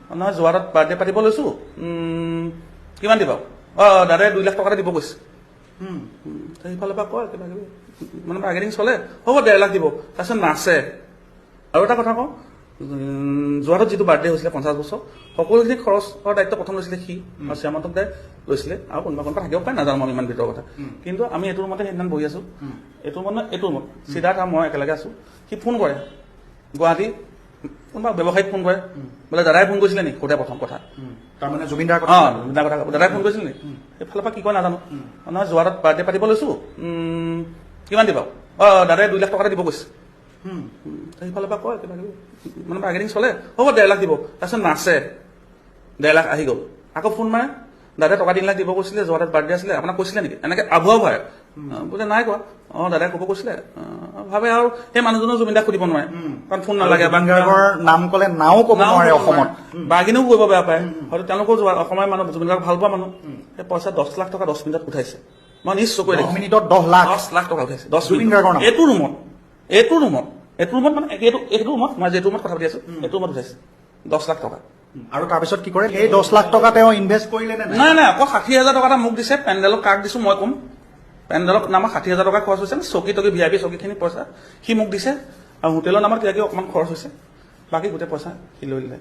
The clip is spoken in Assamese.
নহয় যোৰহাটত বাৰ্থডে পাতিব লৈছোঁ কিমান দিবা দাদাই 2 লাখ টকা দিব কৈছে সেইফালৰ পৰা কয় কিবা কিবি মানে বাৰ্গেনিং চলে হ'ব 1.5 লাখ দিব তাৰপিছত নাচে আৰু এটা কথা কওঁ যোৰহাটত যিটো বাৰ্থডে হৈছিলে 50 বছৰ সকলোখিনি খৰচৰ দায়িত্ব প্ৰথম লৈছিলে সি আৰু শ্যামান্তক দাই লৈছিলে আৰু কোনোবা কোনোবা থাকিব পাৰে নাজানো মই ইমান ভিতৰৰ কথা কিন্তু আমি এইটো ৰুমতে সেইদিনা বহি আছো এইটো ৰুমত সিদ্ধাৰ্থ আৰু মই একেলগে আছো সি ফোন কৰে গুৱাহাটী কোনোবা ব্যৱসায়িক ফোন কৰে বোলে দাদাই ফোন কৰিছিলে নি সোধে প্ৰথম কথা তাৰমানে জুবিনদাৰ কথা দাদাই ফোন কৰিছিলে নি সেইফালৰ পৰা কি কয় নাজানো নহয় যোৰহাটত বাৰ্থডে পাতিব লৈছোঁ কিমান দিবা দাদাই 2 লাখ টকা দিব কৈছে সেইফালৰ পৰা কয় কিবা কিবি মানে বাৰ্গেনিং চলে হ'ব 1.5 লাখ দিব তাৰপিছত নাচে 1.5 লাখ আহি গ'ল আকৌ ফোন মাৰে দাদাই টকা 3 লাখ দিব কৈছিলে যোৰহাটত বাৰ্থডে আছিলে আপোনাক কৈছিলে নেকি এনেকে আভুৱা ভাই বোলে নাই কোৱা দাদাই ক'ব কৈছিলে ভাবে আৰু সেই মানুহজনো জুবিনদাক সুধিব নোৱাৰে কাৰণ ফোন নালাগে নাম ক'লে নাও ক'ব নোৱাৰে অসমত বাৰ্গেনিঙো কৰিব বেয়া পায় হয়তো তেওঁলোকেও অসমৰ মানুহ জুবিনদাক ভাল পোৱা মানুহ সেই পইচা 10 লাখ টকা 10 মিনিটত উঠাইছে মই নিজ চকুৰে 10 মিনিটত 10 লাখ টকা উঠাইছে 10 মিনিট এইটো ৰুমত মানে এইটো ৰুমত মই যিটো ৰুমত কথা পাতি আছো এইটো ৰুমত উঠাইছে 10 লাখ টকা আৰু তাৰপিছত কি কৰে সেই 10 লাখ টকা তেওঁ ইনভেষ্ট কৰিলে নে নাই অকল 60,000 টকা এটা মোক দিছে পেণ্ডেলক কাক দিছো মই ক'ম পেণ্ডেলক নামত 60,000 টকা খৰচ হৈছে চকী টকী VIP চকীখিনি পইচা সি মোক দিছে আৰু হোটেলৰ নামত কিবা কিবি অকণমান খৰচ হৈছে বাকী গোটেই পইচা সি লৈ ল'লে